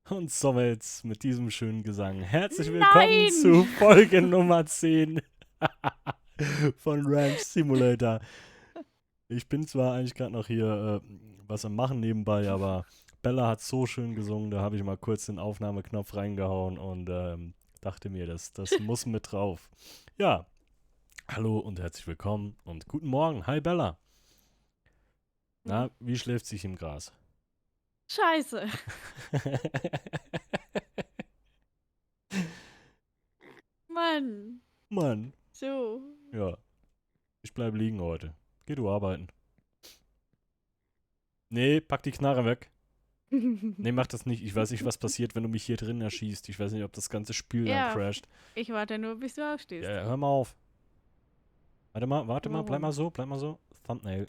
Und somit mit diesem schönen Gesang herzlich willkommen Nein! zu Folge Nummer 10 von Ranch Simulator. Ich bin zwar eigentlich gerade noch hier was am Machen nebenbei, aber Bella hat so schön gesungen, da habe ich mal kurz den Aufnahmeknopf reingehauen und dachte mir, das muss mit drauf. Ja, hallo und herzlich willkommen und guten Morgen. Hi Bella. Na, wie schläft sich im Gras? Scheiße. Mann. Mann, So. ja, ich bleib liegen heute. Geh du arbeiten. Nee, pack die Knarre weg. Nee, mach das nicht. Ich weiß nicht, was passiert, wenn du mich hier drin erschießt. Ich weiß nicht, ob das ganze Spiel dann Ja, crasht. ich warte nur, bis du aufstehst. Ja, hör mal auf. Warte mal, bleib mal Warum? so, bleib mal so. Thumbnail.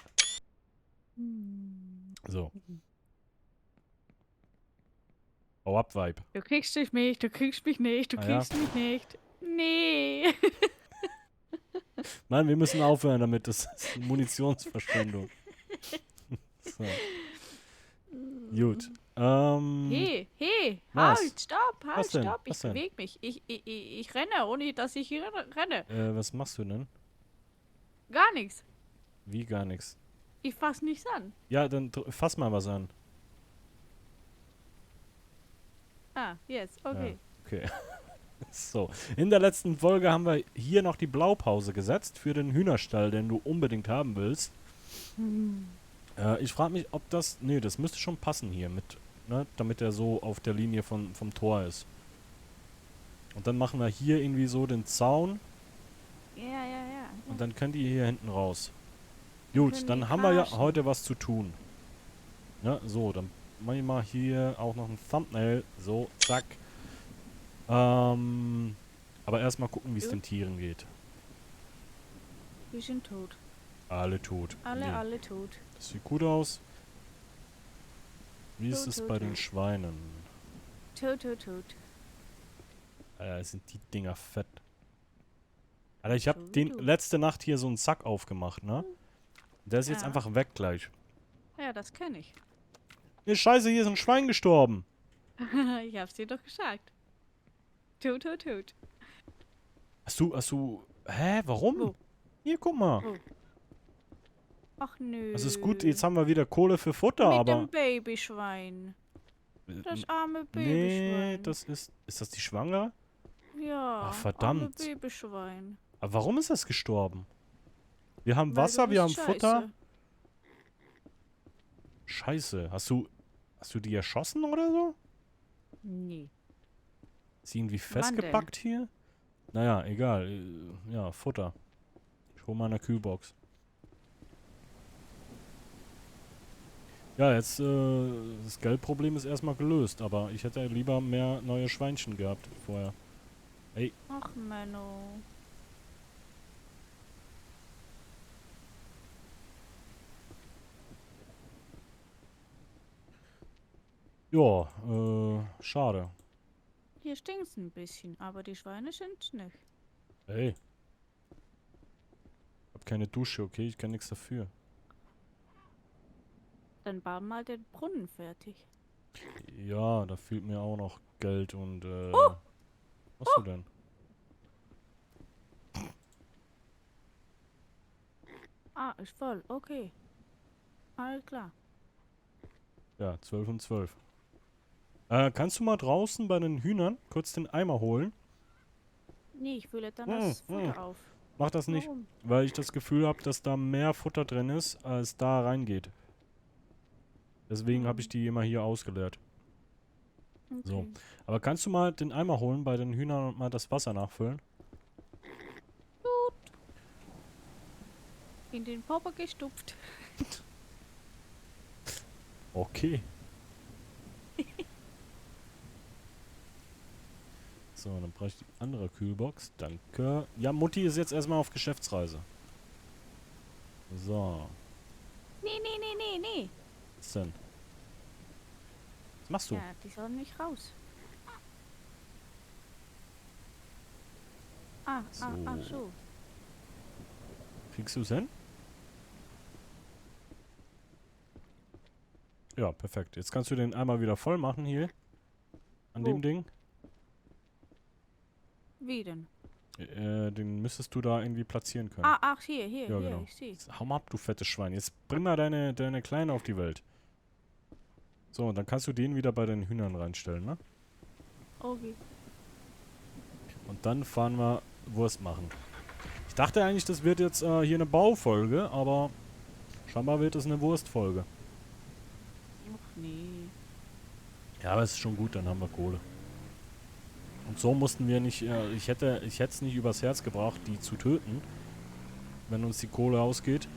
Hm. So. Hau ab, Vibe. Du kriegst mich, du kriegst mich nicht, du Ah ja. kriegst mich nicht. Nee. Nein, wir müssen aufhören damit. Das ist Munitionsverschwendung. So. Gut. Hey, Was? Was halt, denn? stopp. Ich Was denn? bewege mich. Ich renne, ohne dass ich hier renne. Was machst du denn? Gar nichts. Wie gar nichts. Ich fass nichts an. Ja, dann fass mal was an. Ah, jetzt, Ja, okay. okay. So, in der letzten Folge haben wir hier noch die Blaupause gesetzt für den Hühnerstall, den du unbedingt haben willst. Ich frage mich, ob das... Nee, das müsste schon passen hier mit, ne, damit er so auf der Linie vom Tor ist. Und dann machen wir hier irgendwie so den Zaun Ja. und dann könnt ihr hier hinten raus. Wir Gut, können die dann haben wir ja karschen. heute was zu tun. Ne, so, dann mache ich mal hier auch noch ein Thumbnail. So, zack. Aber erstmal gucken, wie es Gut. den Tieren geht. Wir sind tot. Alle tot. Nee, Alle tot. das sieht gut aus. Wie ist Tot, es tot, bei den tot. Schweinen? Tot. Sind die Dinger fett. Alter, ich hab So wie den du. letzte Nacht hier so einen Sack aufgemacht, ne? Der ist jetzt Ja. einfach weg gleich. Ja, das kenne ich. Nee, scheiße, hier ist ein Schwein gestorben. Ich hab's dir doch gesagt. Tot. Hast du, hä, warum? Wo? Hier, guck mal. Wo? Ach nö. Das ist gut, jetzt haben wir wieder Kohle für Futter, Mit aber... dem Babyschwein. Das arme Nee, Babyschwein. das ist... Ist das die Schwangere? Ja, Ach, arme verdammt. Babyschwein. Aber warum ist das gestorben? Wir haben Weil du Wasser, wir haben bist Futter. scheiße. Scheiße, hast du die erschossen oder so? Nee. Ist sie irgendwie Wann festgepackt hier? Naja, egal. Ja, Futter. Ich hole mal eine Kühlbox. Ja, jetzt, das Geldproblem ist erstmal gelöst, aber ich hätte lieber mehr neue Schweinchen gehabt vorher. Ey, Ach, Menno. ja, schade. Hier stinkt's ein bisschen, aber die Schweine sind's nicht. Ey. Ich hab keine Dusche, okay? Ich kann nichts dafür. Dann bau mal den Brunnen fertig. Ja, da fehlt mir auch noch Geld und, Oh, was du denn? ist voll. Okay. Alles klar. Ja, 12 und 12. Kannst du mal draußen bei den Hühnern kurz den Eimer holen? Nee, ich fülle dann Hm, das hm. Futter auf. Mach das nicht, Warum? weil ich das Gefühl habe, dass da mehr Futter drin ist, als da reingeht. Deswegen habe ich die immer hier ausgeleert. So. Okay. Aber kannst du mal den Eimer holen bei den Hühnern und mal das Wasser nachfüllen? In den Popo gestupft. Okay. So, dann brauche ich die andere Kühlbox. Danke. Ja, Mutti ist jetzt erstmal auf Geschäftsreise. So. Nee. Was denn? Was machst du? Ja, die sollen nicht raus. Ach So. so. Kriegst du es hin? Ja, perfekt. Jetzt kannst du den einmal wieder voll machen hier. An Wo? dem Ding. Wie denn? Den müsstest du da irgendwie platzieren können. Ah, ach, hier, Ja, genau. ich sehe. Hau mal ab, du fettes Schwein. Jetzt bring mal deine Kleine auf die Welt. So, und dann kannst du den wieder bei den Hühnern reinstellen, ne? Okay. Und dann fahren wir Wurst machen. Ich dachte eigentlich, das wird jetzt hier eine Baufolge, aber scheinbar wird es eine Wurstfolge. Ach nee. Ja, aber es ist schon gut, dann haben wir Kohle. Und so mussten wir nicht, ich hätte es nicht übers Herz gebracht, die zu töten, wenn uns die Kohle ausgeht.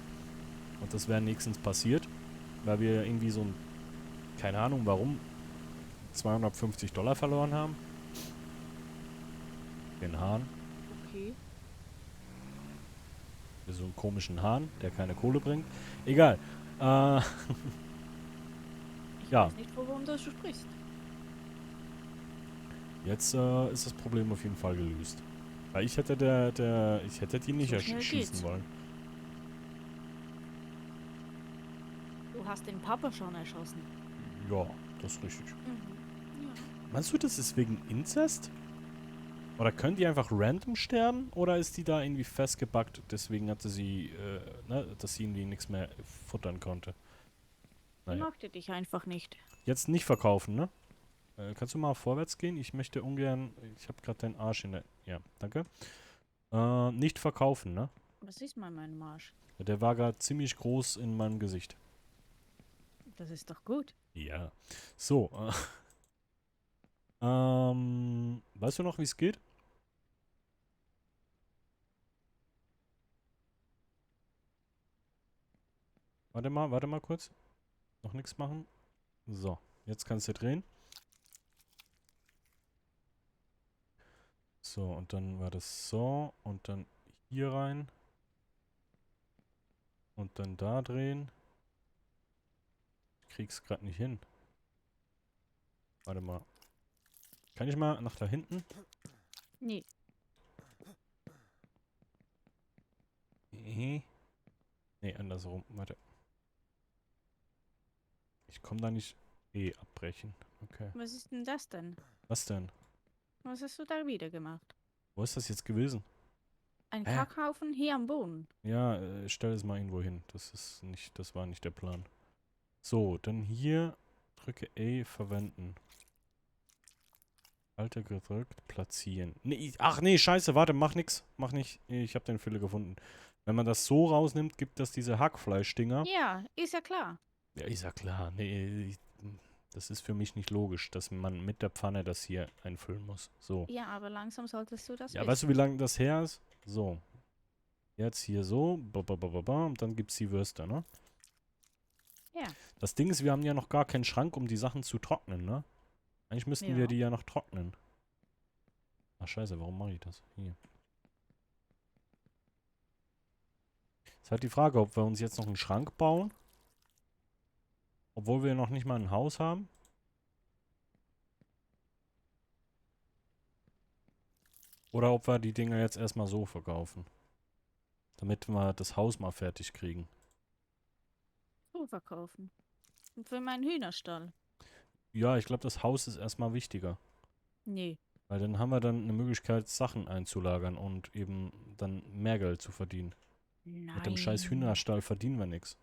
Und das wäre nächstens passiert, weil wir irgendwie so ein, keine Ahnung warum, $250 verloren haben. Den Hahn. Okay. So einen komischen Hahn, der keine Kohle bringt. Egal. Äh, Ich Ja. weiß nicht, wovon du sprichst. Jetzt ist das Problem auf jeden Fall gelöst. Weil ich hätte ich hätte die nicht So schnell erschießen geht's. wollen. Du hast den Papa schon erschossen. Ja, das ist richtig. Mhm. Ja. Meinst du, das ist wegen Inzest? Oder können die einfach random sterben? Oder ist die da irgendwie festgebackt, deswegen hatte sie, dass sie irgendwie nichts mehr futtern konnte? Die Naja. mochte dich einfach nicht. Jetzt nicht verkaufen, ne? Kannst du mal vorwärts gehen? Ich möchte ungern, ich habe gerade deinen Arsch in der, ja, danke. Nicht verkaufen, ne? Was ist mal mein Marsch? Der war gerade ziemlich groß in meinem Gesicht. Das ist doch gut. Ja. So, weißt du noch, wie es geht? Warte mal kurz. Noch nichts machen. So, jetzt kannst du drehen. So, und dann war das so. Und dann hier rein. Und dann da drehen. Ich krieg's gerade nicht hin. Warte mal. Kann ich mal nach da hinten? Nee. Nee, andersrum. Warte. Ich komme da nicht. Abbrechen. Okay. Was ist denn das denn? Was denn? Was hast du da wieder gemacht? Wo ist das jetzt gewesen? Ein Hä? Kackhaufen hier am Boden. Ja, stell es mal irgendwo hin. Das war nicht der Plan. So, dann hier drücke A verwenden. Alter gedrückt, platzieren. Nee, ach nee, scheiße, warte, mach nix. Mach nicht. Ich habe den Fehler gefunden. Wenn man das so rausnimmt, gibt das diese Hackfleischdinger. Ja, ist ja klar. Ja, ist ja klar. Nee, das ist für mich nicht logisch, dass man mit der Pfanne das hier einfüllen muss. So. Ja, aber langsam solltest du das Ja, wissen. weißt du, wie lange das her ist? So. Jetzt hier so. Und dann gibt's die Würste, ne? Ja. Das Ding ist, wir haben ja noch gar keinen Schrank, um die Sachen zu trocknen, ne? Eigentlich müssten wir Ja. die ja noch trocknen. Ach scheiße, warum mache ich das? Hier. Ist halt die Frage, ob wir uns jetzt noch einen Schrank bauen. Obwohl wir noch nicht mal ein Haus haben. Oder ob wir die Dinger jetzt erstmal so verkaufen. Damit wir das Haus mal fertig kriegen. So verkaufen. Und für meinen Hühnerstall. Ja, ich glaube, das Haus ist erstmal wichtiger. Nee. Weil dann haben wir dann eine Möglichkeit, Sachen einzulagern und eben dann mehr Geld zu verdienen. Nein. Mit dem scheiß Hühnerstall verdienen wir nichts.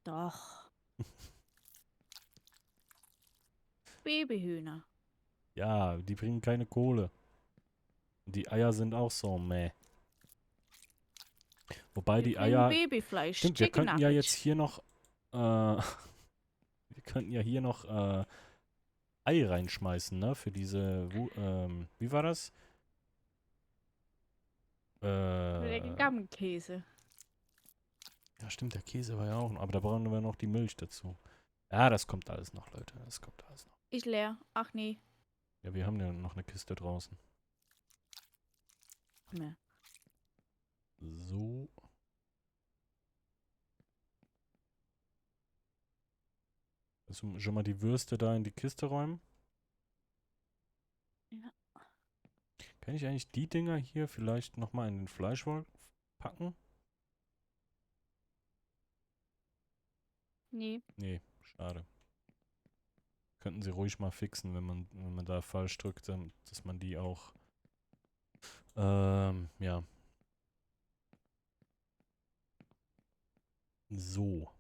Doch. Babyhühner. Ja, die bringen keine Kohle. Und die Eier sind auch so meh. Wobei Wir die bringen Eier. Babyfleisch. Stimmt, wir Chicken könnten ja Nuggets. jetzt hier noch. Wir könnten ja hier noch Ei reinschmeißen, ne? Für diese. Wie war das? Der Gammelkäse. Ja, stimmt, der Käse war ja auch noch. Aber da brauchen wir noch die Milch dazu. Ja, das kommt alles noch, Leute. Das kommt alles noch. Ist leer. Ach nee. Ja, wir haben ja noch eine Kiste draußen. Nee. So. Also schon mal die Würste da in die Kiste räumen? Ja. Kann ich eigentlich die Dinger hier vielleicht nochmal in den Fleischwolf packen? Nee. Nee, schade. könnten sie ruhig mal fixen, wenn man da falsch drückt, dass man die auch, ja. So.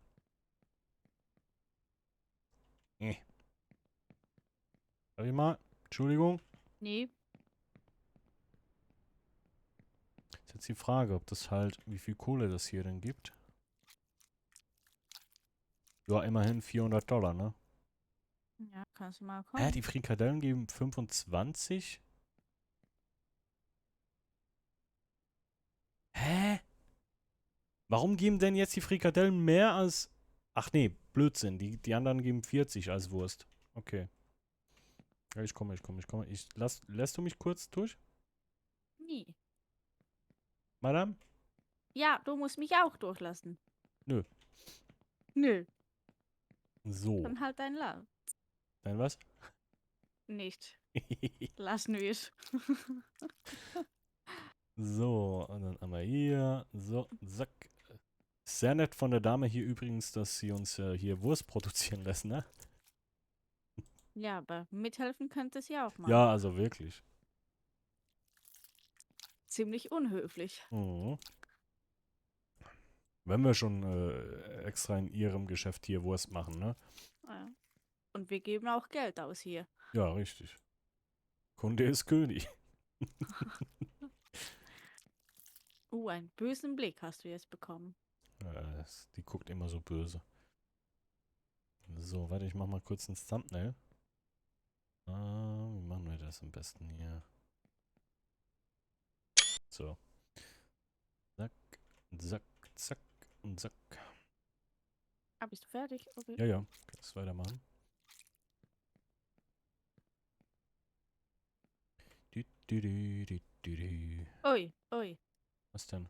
Sag ich mal, Entschuldigung. Nee. Ist jetzt die Frage, ob das halt, wie viel Kohle das hier denn gibt. Ja, immerhin $400, ne? Ja, kannst du mal Hä, kommen. die Frikadellen geben 25? Hä? Warum geben denn jetzt die Frikadellen mehr als... Ach nee, Blödsinn. Die anderen geben 40 als Wurst. Okay. Ja, ich komme. Lässt du mich kurz durch, Nie. Madame? Ja, du musst mich auch durchlassen. Nö. Nö. So. Dann halt dein Lauf. Dein was? Nicht. Lassen wir es. So, und dann einmal hier. So, zack. Sehr nett von der Dame hier übrigens, dass sie uns hier Wurst produzieren lässt, ne? Ja, aber mithelfen könnte es ja auch mal. Ja, also wirklich. Ziemlich unhöflich. Mhm. Wenn wir schon extra in ihrem Geschäft hier Wurst machen, ne? Ja. Und wir geben auch Geld aus hier. Ja, richtig. Kunde ist König. Einen bösen Blick hast du jetzt bekommen. Die guckt immer so böse. So, warte, ich mach mal kurz ein Thumbnail. Wie machen wir das am besten hier? So. Zack, zack, zack und zack. Ah, bist du fertig? Okay. Ja, ja, kannst weitermachen. Du, du, du, du, du, du. Ui, ui. Was denn?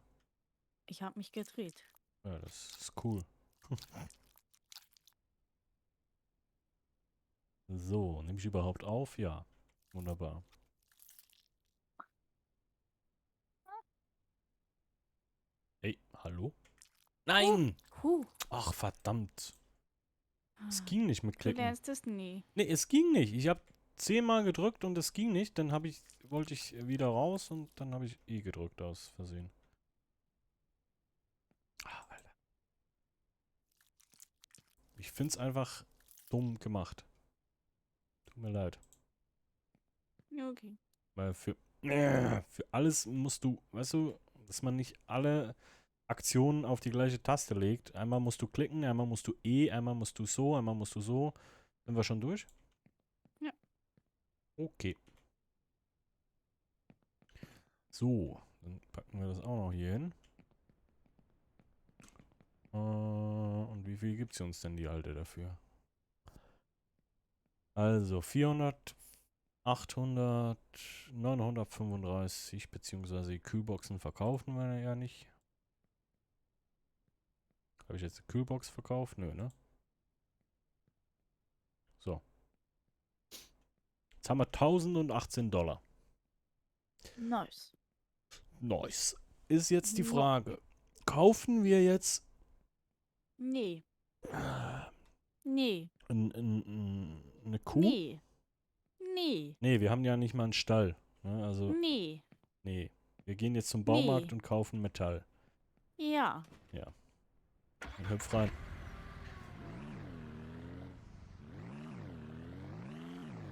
Ich habe mich gedreht. Ja, das ist cool. So, nehme ich überhaupt auf? Ja. Wunderbar. Hey, hallo? Nein! Huh. Ach, verdammt. Es ging nicht mit Du Klicken. lernst es nie. Nee, es ging nicht. Ich habe 10-mal gedrückt und es ging nicht. Dann wollte ich wieder raus und dann habe ich E gedrückt aus Versehen. Ah, Alter. Ich find's einfach dumm gemacht. Tut mir leid. Ja, okay. Weil für alles musst du, weißt du, dass man nicht alle Aktionen auf die gleiche Taste legt. Einmal musst du klicken, einmal musst du E, einmal musst du so, einmal musst du so. Sind wir schon durch? Ja. Okay. So, dann packen wir das auch noch hier hin. Und wie viel gibt sie uns denn, die alte, dafür? Also 400, 800, 935, beziehungsweise die Kühlboxen verkaufen wir ja nicht. Habe ich jetzt eine Kühlbox verkauft? Nö, ne? So. Jetzt haben wir $1018. Nice. Nice. Ist jetzt die No. Frage. Kaufen wir jetzt Nee. Nee. eine Kuh? Nee. Nee. Nee, wir haben ja nicht mal einen Stall. Ne? Also, Nee. nee. Wir gehen jetzt zum Baumarkt Nee. und kaufen Metall. Ja. Dann hüpf rein.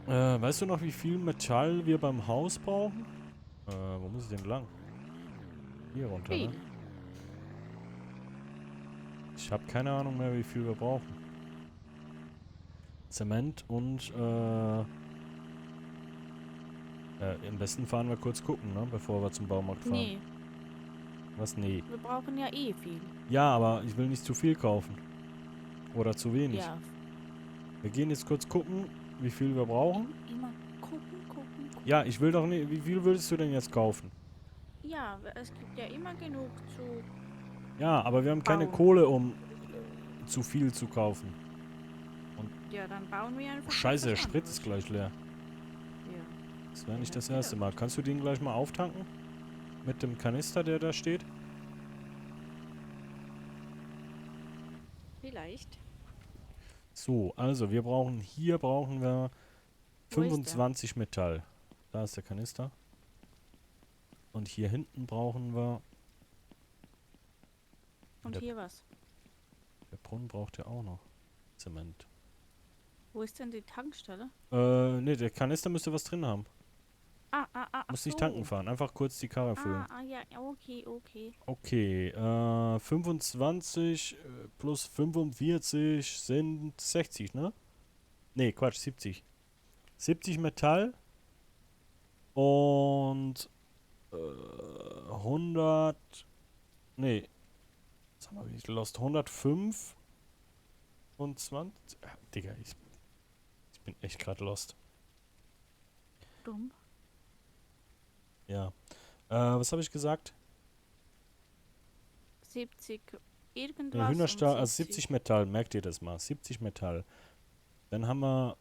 Weißt du noch, wie viel Metall wir beim Haus brauchen? Wo muss ich denn lang? Hier runter, Viel. ne? Ich habe keine Ahnung mehr, wie viel wir brauchen. Zement und, am besten fahren wir kurz gucken, ne? Bevor wir zum Baumarkt fahren. Nee. Was? Nee. Wir brauchen ja eh viel. Ja, aber ich will nicht zu viel kaufen. Oder zu wenig. Ja. Wir gehen jetzt kurz gucken, wie viel wir brauchen. Immer gucken. Ja, ich will doch nicht. Wie viel würdest du denn jetzt kaufen? Ja, es gibt ja immer genug zu Ja, aber wir haben keine bauen. Kohle, um zu viel zu kaufen. Ja, dann bauen wir einfach. Scheiße, der etwas Sprit ist anderes. gleich leer. Ja. Das wäre nicht Ja, das erste ja. Mal. Kannst du den gleich mal auftanken? Mit dem Kanister, der da steht? Vielleicht. So, also hier brauchen wir Wo ist der? 25 Metall. Da ist der Kanister. Und hier hinten brauchen wir, Und der, hier was? der Brunnen braucht ja auch noch Zement. Wo ist denn die Tankstelle? Ne, der Kanister müsste was drin haben. Ach Muss nicht tanken so. fahren, einfach kurz die Karre füllen. Ja, okay, okay. Okay, 25 plus 45 sind 60, ne? Ne, Quatsch, 70. 70 Metall und 100. Nee, was haben wir lost? 105 und 20. Digga, ich bin echt gerade lost. Dumm. Ja. Was habe ich gesagt? 70 Ne, irgendwas und Hühnerstall, also 70 70. Metall, merkt ihr das mal. 70 Metall. Dann haben wir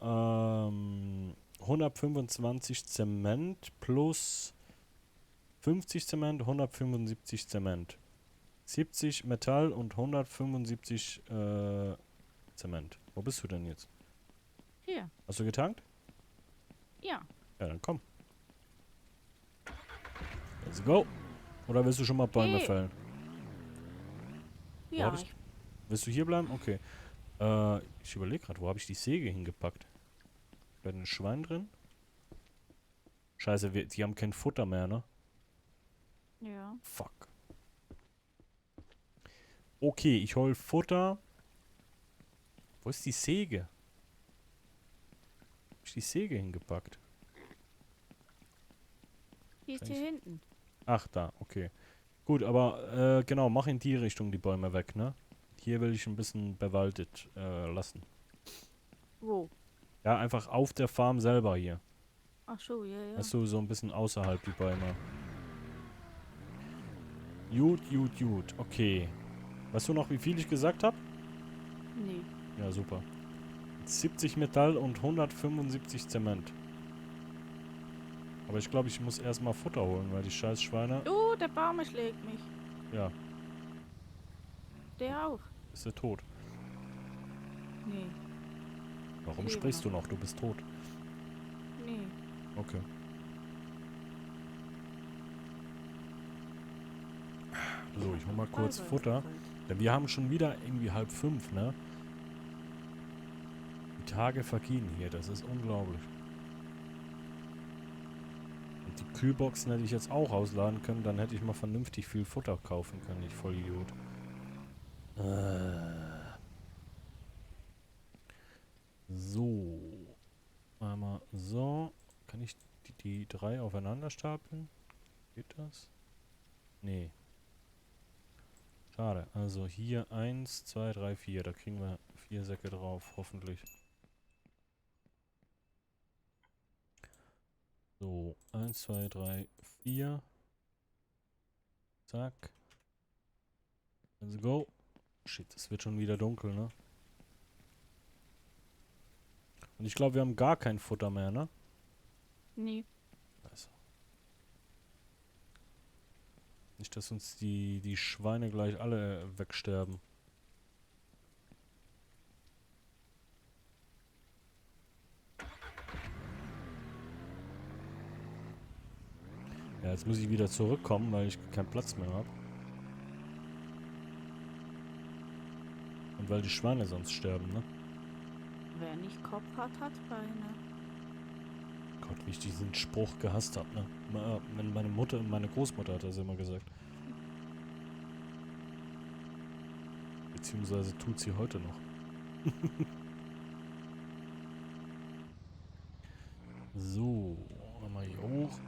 125 Zement plus 50 Zement, 175 Zement. 70 Metall und 175 Zement. Wo bist du denn jetzt? Hier. Hast du getankt? Ja. Ja, dann komm. Let's go. Oder willst du schon mal Bäume Hey. fällen? Wo hab Ja, ich... Willst du hier bleiben? Okay. Ich überlege gerade, wo habe ich die Säge hingepackt? Bei den Schweinen drin? Scheiße, die haben kein Futter mehr, ne? ja. Fuck. Okay, ich hol Futter. Wo ist die Säge? Hab ich die Säge hingepackt? Die ist hier Wahrscheinlich- hinten. Ach, da, okay. Gut, aber genau, mach in die Richtung die Bäume weg, ne? Hier will ich ein bisschen bewaldet lassen. Wo? Ja, einfach auf der Farm selber hier. Ach so, ja, ja. Weißt du, so ein bisschen außerhalb die Bäume. Gut, gut, gut. Okay. Weißt du noch, wie viel ich gesagt habe? Nee. Ja, super. 70 Metall und 175 Zement. Aber ich glaube, ich muss erstmal Futter holen, weil die scheiß Schweine... Der Baum schlägt mich. Ja, Der auch. ist er tot. Nee. Warum Ich lebe sprichst noch. du noch? Du bist tot. Nee. Okay. So, ich hol mal kurz Voll Futter. rausgefallen. Denn wir haben schon wieder irgendwie 4:30, ne? Die Tage vergehen hier, das ist unglaublich. Und die Kühlboxen hätte ich jetzt auch ausladen können, dann hätte ich mal vernünftig viel Futter kaufen können, ich Vollidiot. So. Einmal so. Kann ich die drei aufeinander stapeln? Geht das? Nee. Schade. Also hier 1, 2, 3, 4. Da kriegen wir 4 Säcke drauf, hoffentlich. So, 1, 2, 3, 4. Zack. Let's go. Shit, es wird schon wieder dunkel, ne? Und ich glaube, wir haben gar kein Futter mehr, ne? Nee. Also. Nicht, dass uns die Schweine gleich alle wegsterben. Ja, jetzt muss ich wieder zurückkommen, weil ich keinen Platz mehr habe. Und weil die Schweine sonst sterben, ne? Wer nicht Kopf hat, hat Beine. Gott, wie ich diesen Spruch gehasst habe, ne? Meine Mutter und meine Großmutter hat das immer gesagt. Beziehungsweise tut sie heute noch. So, einmal hier hoch.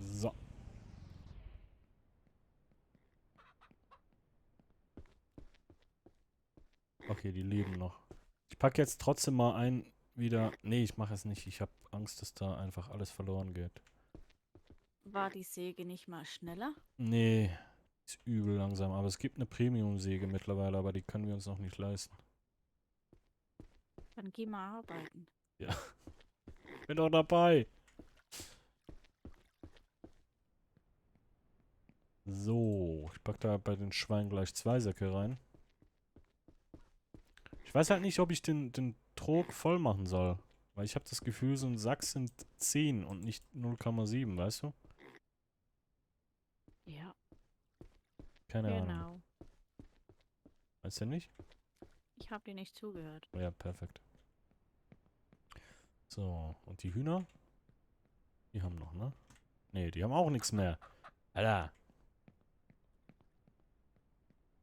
So. Okay, die leben noch. Ich packe jetzt trotzdem mal ein wieder. Nee, ich mache es nicht. Ich habe Angst, dass da einfach alles verloren geht. War die Säge nicht mal schneller? Nee, Ist übel langsam, aber es gibt eine Premium-Säge mittlerweile, aber die können wir uns noch nicht leisten. Dann geh mal arbeiten. Ja. Bin doch dabei. So, ich pack da bei den Schweinen gleich 2 Säcke rein. Ich weiß halt nicht, ob ich den Trog voll machen soll. Weil ich habe das Gefühl, so ein Sack sind 10 und nicht 0,7, weißt du? Ja, Keine Ahnung. genau. Weißt du nicht? Ich habe dir nicht zugehört. Ja, perfekt. So, und die Hühner? Die haben noch, ne? Ne, die haben auch nichts mehr. Alter.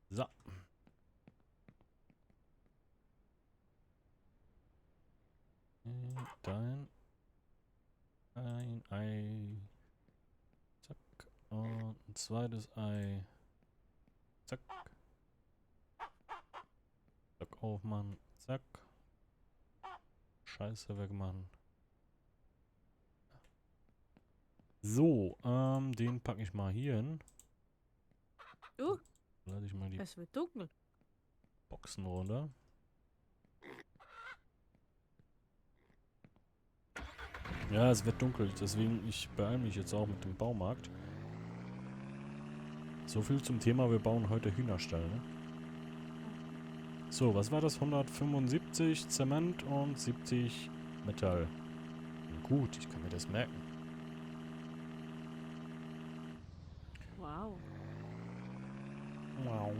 So. Dein ein Ei. Zack. Und ein zweites Ei. Zack. Zack aufmachen. Zack. Scheiße wegmachen. So, den packe ich mal hier hin. Lade ich mal die Es wird dunkel. Boxen runter. Ja, es wird dunkel, deswegen ich beeile mich jetzt auch mit dem Baumarkt. So viel zum Thema, wir bauen heute Hühnerstall, ne? So, was war das? 175 Zement und 70 Metall. Gut, ich kann mir das merken. Wow. Wow.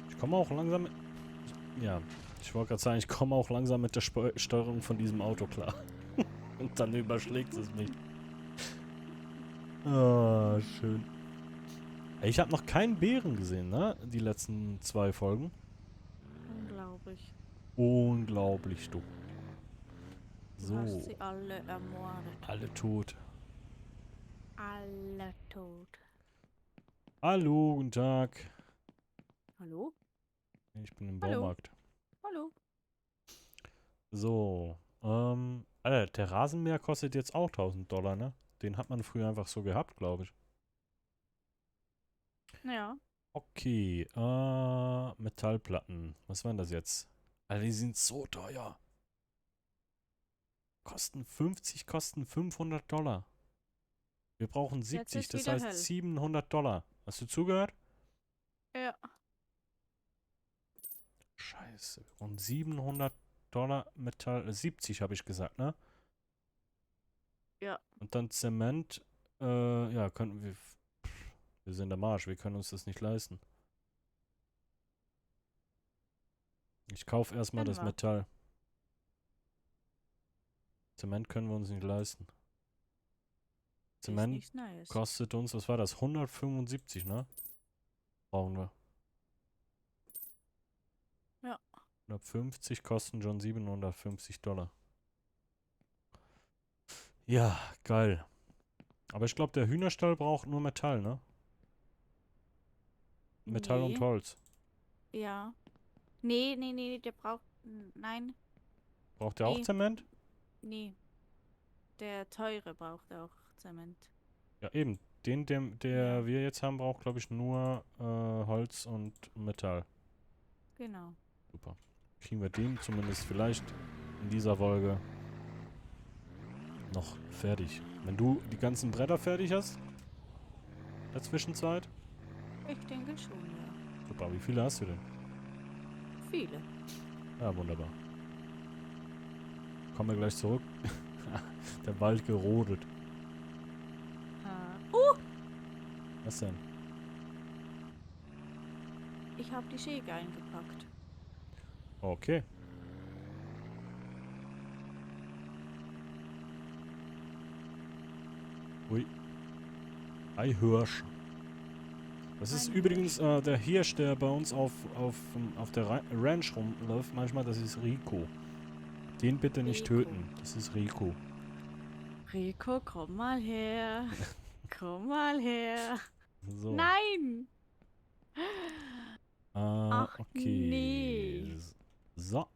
Ich komme auch langsam mit... Ja, ich wollte gerade sagen, ich komme auch langsam mit der Steuerung von diesem Auto klar. Und dann überschlägt es mich. Ah, schön. Ich habe noch keinen Bären gesehen, ne? Die letzten 2 Folgen. Unglaublich. Unglaublich, du. Du hast So, sie alle ermordet. alle tot. Alle tot. Hallo, guten Tag. Hallo? Ich bin im Hallo? Baumarkt. Hallo? So, Alter, der Rasenmäher kostet jetzt auch 1.000 $, ne? Den hat man früher einfach so gehabt, glaube ich. Ja. Okay, Metallplatten. Was waren das jetzt? Alter, die sind so teuer. Kosten 50, kosten 500 $. Wir brauchen Jetzt 70, ist das wieder heißt hell. 700 $. Hast du zugehört? Ja. Scheiße. Und 700 $ Metall, 70 habe ich gesagt, ne? Ja. Und dann Zement, ja, könnten wir, wir sind am Arsch, wir können uns das nicht leisten. Ich kaufe erstmal Können das wir. Metall. Zement können wir uns nicht leisten. Ist Zement nichts Neues. kostet uns, was war das? 175, ne? Brauchen wir. Ja. 150 kosten schon 750 $. Ja, geil. Aber ich glaube, der Hühnerstall braucht nur Metall, ne? Metall und Nee. Holz. Ja. Nee, der braucht. Nein. Braucht der auch Nee. Zement? Nee. Der teure braucht auch Zement. Ja, eben. Den, der Ja. wir jetzt haben, braucht, glaube ich, nur Holz und Metall. Genau. Super. Kriegen wir den zumindest vielleicht in dieser Folge noch fertig. Wenn du die ganzen Bretter fertig hast, in der Zwischenzeit. Ich denke schon, ja. Super, wie viele hast du denn? Viele. Ja, wunderbar. Kommen wir gleich zurück. Der Wald gerodet. Was denn? Ich habe die Schäge eingepackt. Okay. Ui. Eihirsch. Das ist Ein übrigens der Hirsch, der bei uns auf der Ranch rumläuft. Manchmal, das ist Rico. Den bitte nicht Rico. töten. Das ist Rico. Rico, komm mal her. Komm mal her. So. Nein! Ach Okay. nee. So.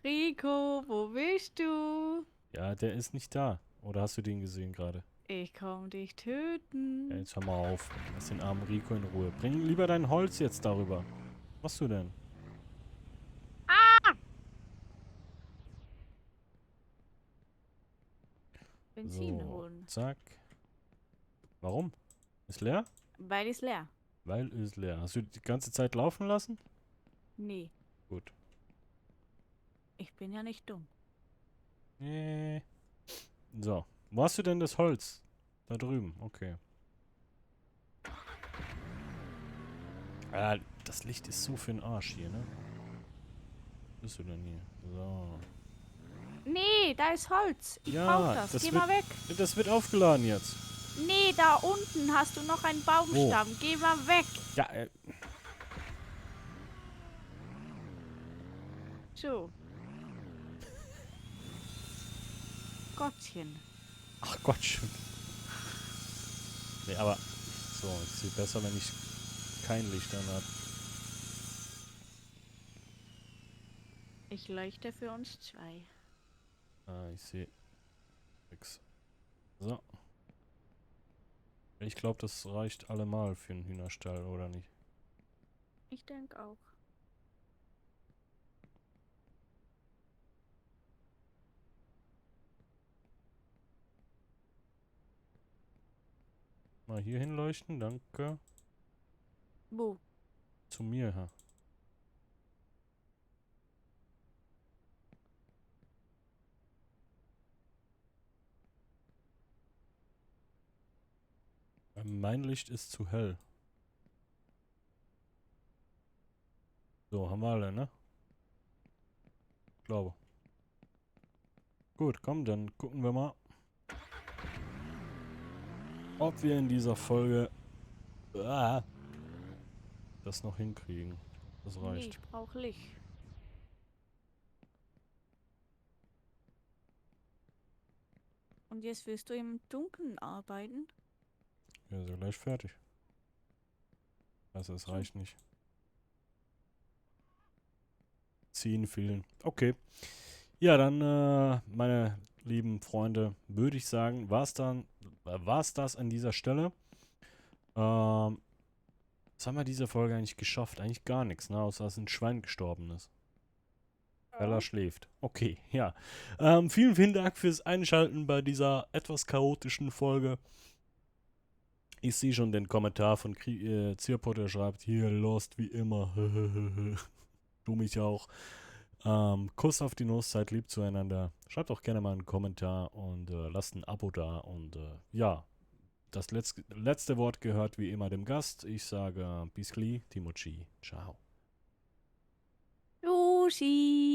Rico, wo bist du? Ja, der ist nicht da. Oder hast du den gesehen gerade? Ich komm dich Ja, töten. jetzt hör mal auf. Lass den armen Rico in Ruhe. Bring lieber dein Holz jetzt darüber. Was machst du denn? Benzin So, holen. zack. Warum? Ist leer? Weil ist leer. Weil ist leer. Hast du die ganze Zeit laufen lassen? Nee, Gut. ich bin ja nicht dumm. So. Wo hast du denn das Holz? Da drüben. Okay. Ah, das Licht ist so für den Arsch hier, ne? Was bist du denn hier? So. Nee, da ist Holz. Ich Ja, brauch das. das Geh wird- mal weg. Das wird aufgeladen jetzt. Nee, da unten hast du noch einen Baumstamm. Geh mal weg. Ja, So. Gottchen. ach Gottchen. Nee, aber so, es ist viel besser, wenn ich kein Licht an habe. Ich leuchte für uns zwei. Ah, ich sehe nix. So. Ich glaube, das reicht allemal für einen Hühnerstall, oder nicht? Ich denke auch. Mal hier hinleuchten, danke. Wo? Zu mir, ha. Mein Licht ist zu hell. So, haben wir alle, ne? Glaube. Gut, komm, dann gucken wir mal, ob wir in dieser Folge das noch hinkriegen. Das Nee, reicht. ich brauch Licht. Und jetzt willst du im Dunkeln arbeiten? Ja, so gleich fertig. Also es So. reicht nicht. 10 fehlen. Okay. Ja, dann, meine lieben Freunde, würde ich sagen, war's das an dieser Stelle. Was haben wir diese Folge eigentlich geschafft? Eigentlich gar nichts, ne? Außer dass ein Schwein gestorben ist. Bella schläft. Okay, ja. Vielen, vielen Dank fürs Einschalten bei dieser etwas chaotischen Folge. Ich sehe schon den Kommentar von Zierpot, der schreibt, hier, Lost wie immer. Du mich auch. Kuss auf die Nuss, seid lieb zueinander. Schreibt auch gerne mal einen Kommentar und lasst ein Abo da. Und ja, das letzte Wort gehört wie immer dem Gast. Ich sage bis gleich, Timochi. Ciao. Lucy!